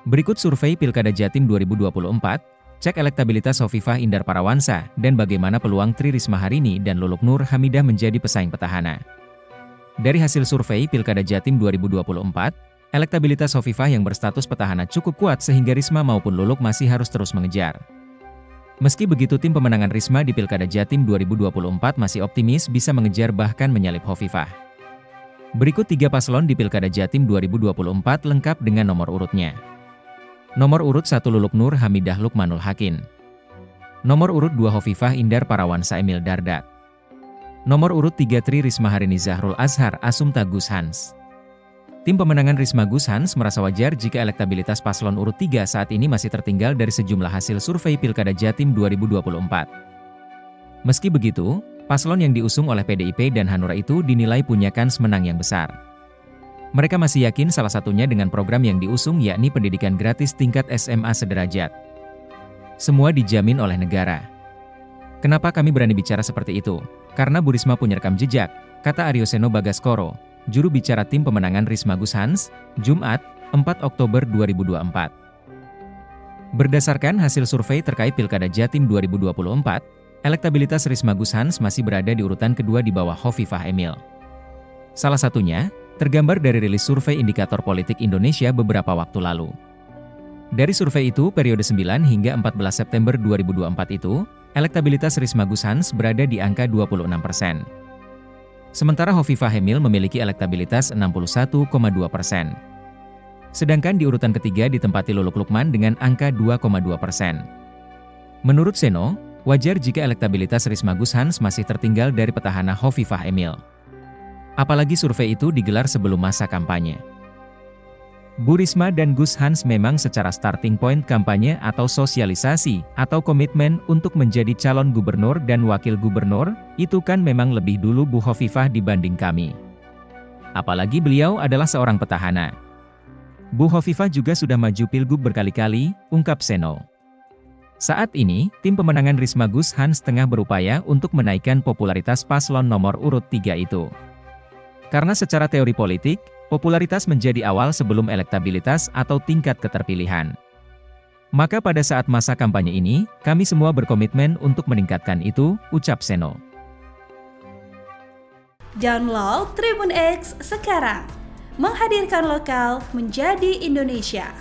Berikut survei Pilkada Jatim 2024, cek elektabilitas Hovifah Indar Parawansa, dan bagaimana peluang Tri Risma Harini dan Luluk Nur Hamidah menjadi pesaing petahana. Dari hasil survei Pilkada Jatim 2024, elektabilitas Hovifah yang berstatus petahana cukup kuat sehingga Risma maupun Luluk masih harus terus mengejar. Meski begitu, tim pemenangan Risma di Pilkada Jatim 2024 masih optimis bisa mengejar bahkan menyalip Hovifah. Berikut 3 paslon di Pilkada Jatim 2024 lengkap dengan nomor urutnya. Nomor urut 1 Luluk Nur Hamidah Lukmanul Hakim. Nomor urut 2 Hovifah Indar Parawansa Emil Dardak. Nomor urut 3 Tri Risma Harini Zahrul Azhar Asumta Gus Hans. Tim pemenangan Risma Gus Hans merasa wajar jika elektabilitas paslon urut 3 saat ini masih tertinggal dari sejumlah hasil survei Pilkada Jatim 2024. Meski begitu, paslon yang diusung oleh PDIP dan Hanura itu dinilai punya kans menang yang besar. Mereka masih yakin salah satunya dengan program yang diusung yakni pendidikan gratis tingkat SMA sederajat. Semua dijamin oleh negara. Kenapa kami berani bicara seperti itu? Karena Bu Risma punya rekam jejak, kata Arioseno Bagaskoro, juru bicara tim pemenangan Risma Gus Hans, Jumat, 4 Oktober 2024. Berdasarkan hasil survei terkait Pilkada Jatim 2024, elektabilitas Risma Gus Hans masih berada di urutan kedua di bawah Hovifah Emil. Salah satunya, tergambar dari rilis survei Indikator Politik Indonesia beberapa waktu lalu. Dari survei itu, periode 9 hingga 14 September 2024 itu, elektabilitas Risma Gus Hans berada di angka 26%. Sementara Hovifah Emil memiliki elektabilitas 61,2%. Sedangkan di urutan ketiga ditempati Luluk Lukman dengan angka 2,2%. Menurut Seno, wajar jika elektabilitas Risma Gus Hans masih tertinggal dari petahana Hovifah Emil. Apalagi survei itu digelar sebelum masa kampanye. Bu Risma dan Gus Hans memang secara starting point kampanye atau sosialisasi atau komitmen untuk menjadi calon gubernur dan wakil gubernur, itu kan memang lebih dulu Bu Hovifah dibanding kami. Apalagi beliau adalah seorang petahana. Bu Hovifah juga sudah maju pilgub berkali-kali, ungkap Seno. Saat ini, tim pemenangan Risma Gus Hans tengah berupaya untuk menaikkan popularitas paslon nomor urut 3 itu. Karena secara teori politik, popularitas menjadi awal sebelum elektabilitas atau tingkat keterpilihan. Maka pada saat masa kampanye ini, kami semua berkomitmen untuk meningkatkan itu, ucap Seno. Download Tribun X sekarang, menghadirkan lokal menjadi Indonesia.